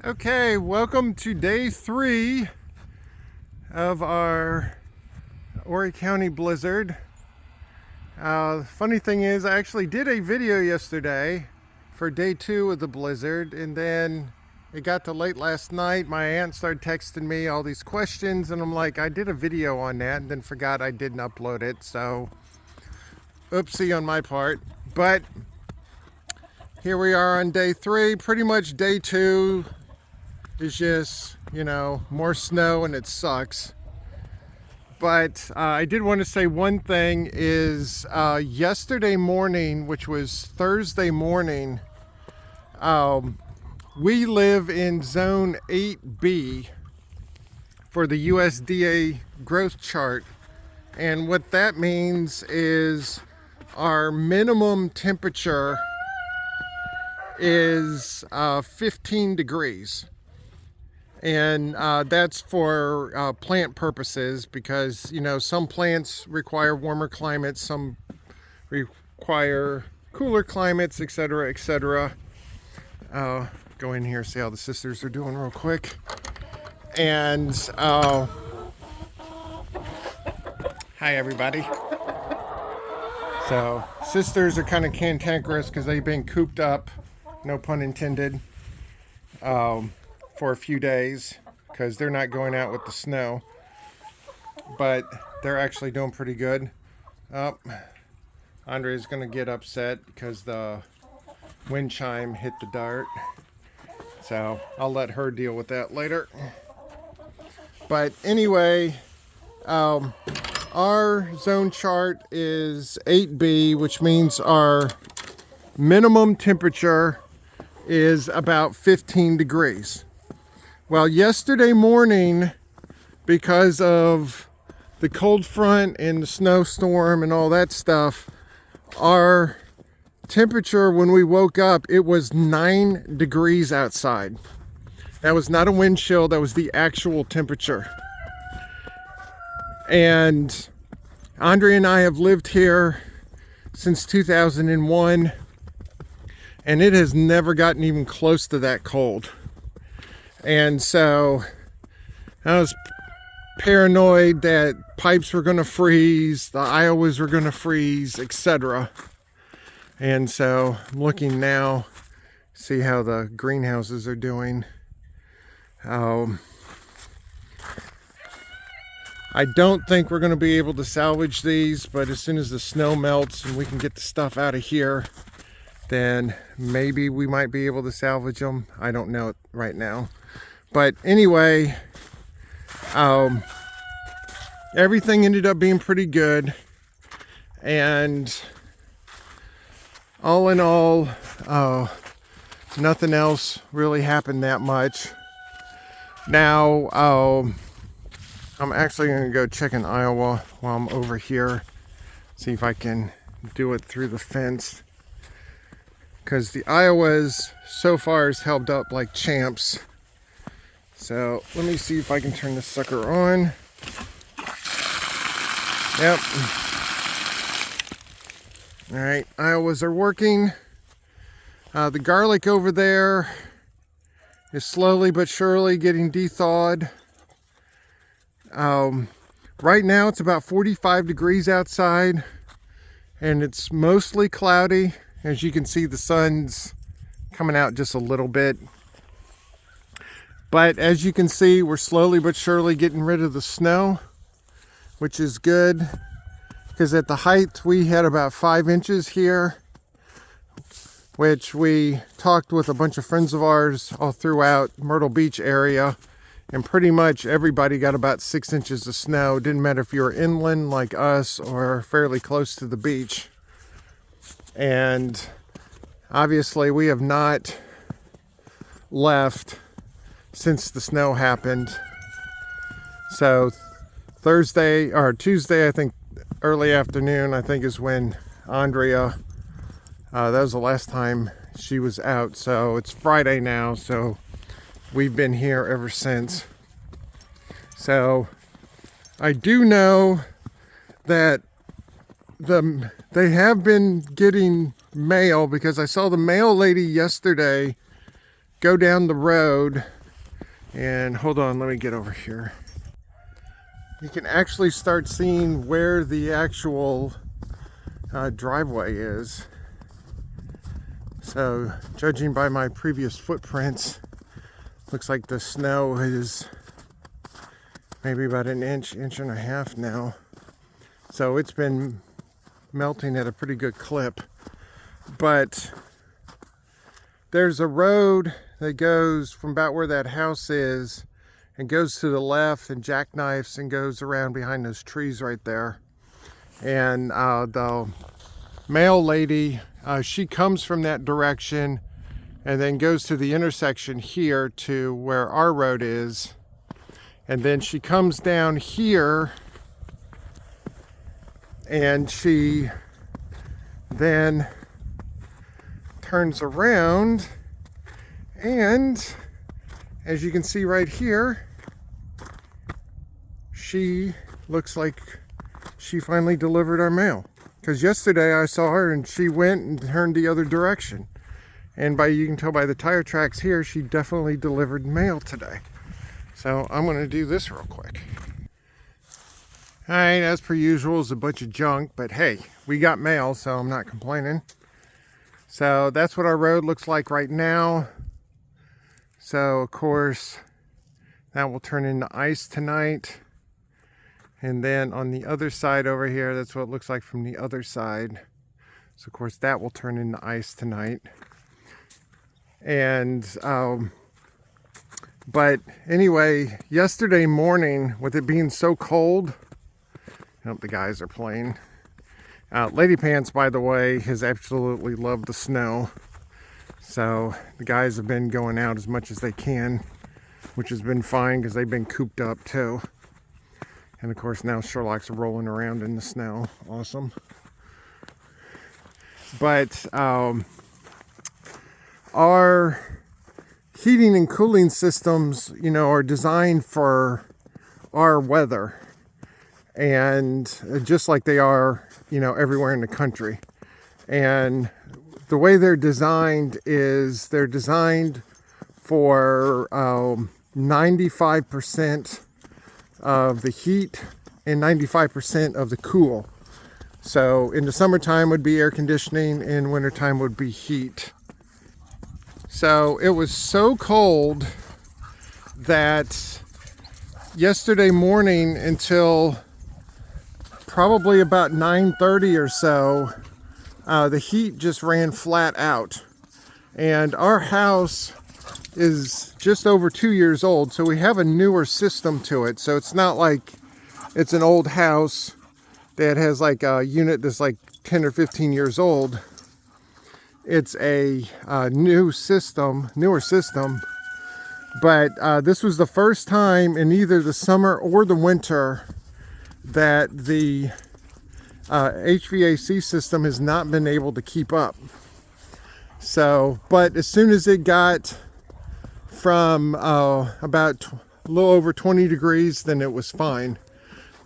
Okay, welcome to day 3 of our Horry County blizzard. Funny thing is, I actually did a video yesterday for day 2 of the blizzard, and then it got to late last night. My aunt started texting me all these questions, and I'm like, I did a video on that and then forgot I didn't upload it, so oopsie on my part. But here we are on day 3. Pretty much day 2 is just, more snow, and it sucks. But I did want to say one thing is yesterday morning, which was Thursday morning, we live in zone 8B for the USDA growth chart. And what that means is our minimum temperature is 15 degrees. And that's for plant purposes, because some plants require warmer climates, some require cooler climates, etc., etc. Go in here, see how the sisters are doing real quick. And hi everybody. So sisters are kind of cantankerous because they've been cooped up, no pun intended, for a few days because they're not going out with the snow, but they're actually doing pretty good. Andrea's gonna get upset because the wind chime hit the dart, so I'll let her deal with that later. But anyway, our zone chart is 8B, which means our minimum temperature is about 15 degrees. Well, yesterday morning, because of the cold front and the snowstorm and all that stuff, our temperature when we woke up, it was 9 degrees outside. That was not a wind chill, that was the actual temperature. And Andrea and I have lived here since 2001, and it has never gotten even close to that cold. And so I was paranoid that pipes were going to freeze, the Iowas were going to freeze, etc. And so I'm looking now, see how the greenhouses are doing. I don't think we're going to be able to salvage these, but as soon as the snow melts and we can get the stuff out of here, then maybe we might be able to salvage them. I don't know right now. But anyway, everything ended up being pretty good. And all in all, nothing else really happened that much. Now, I'm actually going to go check in Iowa while I'm over here. See if I can do it through the fence. Because the Iowas so far has held up like champs. So let me see if I can turn this sucker on. Yep. All right, Iowas are working. The garlic over there is slowly but surely getting de-thawed. Right now it's about 45 degrees outside, and it's mostly cloudy. As you can see, the sun's coming out just a little bit. But as you can see, we're slowly but surely getting rid of the snow, which is good, because at the height we had about 5 inches here, which we talked with a bunch of friends of ours all throughout Myrtle Beach area, and pretty much everybody got about 6 inches of snow. It didn't matter if you were inland like us or fairly close to the beach. And obviously we have not left since the snow happened. So Thursday or Tuesday, I think early afternoon, I think is when Andrea, that was the last time she was out. So it's Friday now, so we've been here ever since. So I do know that they have been getting mail, because I saw the mail lady yesterday go down the road, and hold on, let me get over here. You can actually start seeing where the actual driveway is. So, judging by my previous footprints, looks like the snow is maybe about an inch and a half now. So it's been melting at a pretty good clip. But there's a road that goes from about where that house is and goes to the left and jackknifes and goes around behind those trees right there. And the mail lady, she comes from that direction and then goes to the intersection here to where our road is. And then she comes down here and she then turns around, and as you can see right here, she looks like she finally delivered our mail. Because yesterday I saw her and she went and turned the other direction. And you can tell by the tire tracks here, she definitely delivered mail today. So I'm going to do this real quick. Alright, as per usual, it's a bunch of junk, but hey, we got mail, so I'm not complaining. So that's what our road looks like right now. So of course, that will turn into ice tonight. And then on the other side over here, that's what it looks like from the other side. So of course that will turn into ice tonight. And but anyway, yesterday morning, with it being so cold, the guys are playing. Lady Pants, by the way, has absolutely loved the snow. So the guys have been going out as much as they can, which has been fine because they've been cooped up too. And of course now Sherlock's rolling around in the snow. Awesome. But our heating and cooling systems, are designed for our weather. And just like they are, everywhere in the country. And the way they're designed is they're designed for 95% of the heat and 95% of the cool. So in the summertime would be air conditioning, in wintertime would be heat. So it was so cold that yesterday morning until probably about 9:30 or so, the heat just ran flat out. And our house is just over 2 years old, so we have a newer system to it. So it's not like it's an old house that has like a unit that's like 10 or 15 years old. It's a newer system. But this was the first time in either the summer or the winter that the HVAC system has not been able to keep up. So, but as soon as it got from about a little over 20 degrees, then it was fine.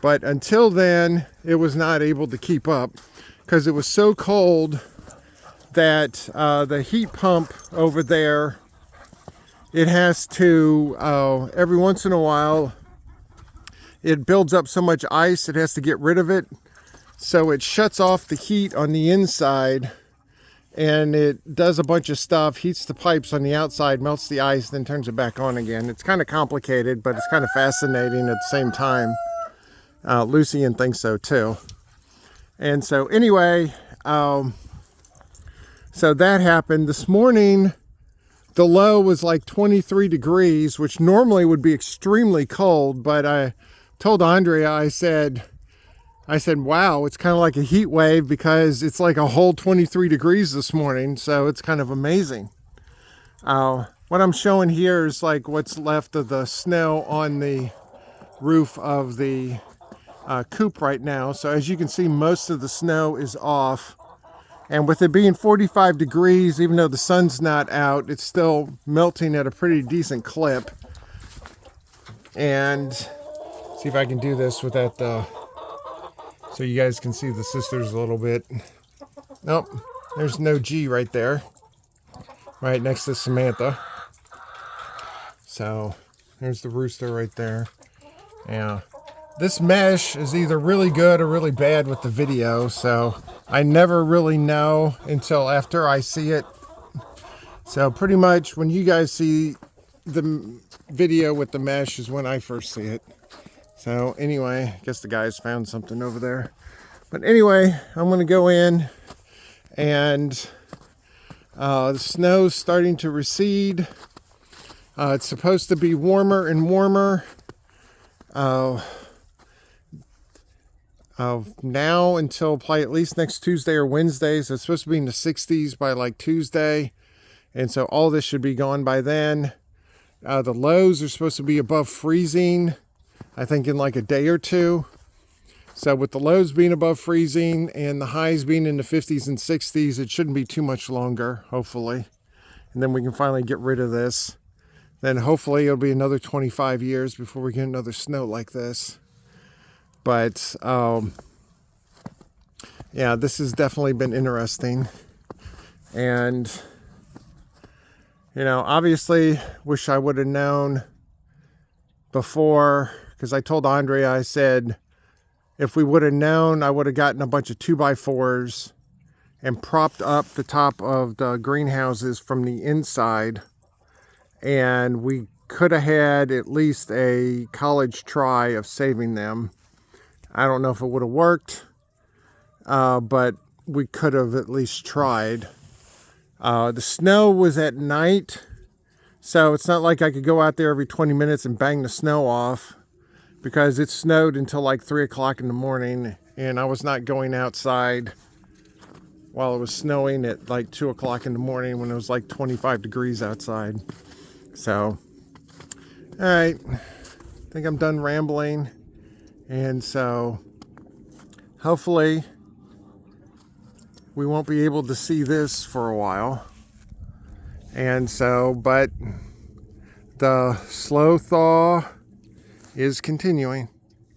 But until then, it was not able to keep up because it was so cold that the heat pump over there, it has to, every once in a while, it builds up so much ice, it has to get rid of it. So it shuts off the heat on the inside and it does a bunch of stuff, heats the pipes on the outside, melts the ice, then turns it back on again. It's kind of complicated, but it's kind of fascinating at the same time. Lucian thinks so too. And so anyway, so that happened. This morning, the low was like 23 degrees, which normally would be extremely cold, but I told Andrea, I said, wow, it's kind of like a heat wave because it's like a whole 23 degrees this morning. So it's kind of amazing. What I'm showing here is like what's left of the snow on the roof of the coop right now. So as you can see, most of the snow is off. And with it being 45 degrees, even though the sun's not out, it's still melting at a pretty decent clip. And see if I can do this without so you guys can see the sisters a little bit. Nope, there's no G right there, right next to Samantha. So there's the rooster right there. Yeah. This mesh is either really good or really bad with the video, so I never really know until after I see it. So pretty much when you guys see the video with the mesh is when I first see it. So anyway, I guess the guys found something over there. But anyway, I'm going to go in, and the snow's starting to recede. It's supposed to be warmer and warmer now until probably at least next Tuesday or Wednesday. So it's supposed to be in the 60s by like Tuesday. And so all this should be gone by then. The lows are supposed to be above freezing, I think in like a day or two. So with the lows being above freezing and the highs being in the 50s and 60s, it shouldn't be too much longer, hopefully. And then we can finally get rid of this. Then hopefully it'll be another 25 years before we get another snow like this. But yeah, this has definitely been interesting. And you know, obviously wish I would have known before, because I told Andrea, I said, if we would have known, I would have gotten a bunch of 2x4s and propped up the top of the greenhouses from the inside. And we could have had at least a college try of saving them. I don't know if it would have worked, but we could have at least tried. The snow was at night, so it's not like I could go out there every 20 minutes and bang the snow off, because it snowed until like 3 o'clock in the morning, and I was not going outside while it was snowing at like 2 o'clock in the morning when it was like 25 degrees outside. So, all right, I think I'm done rambling, and so hopefully we won't be able to see this for a while. And so, but the slow thaw is continuing.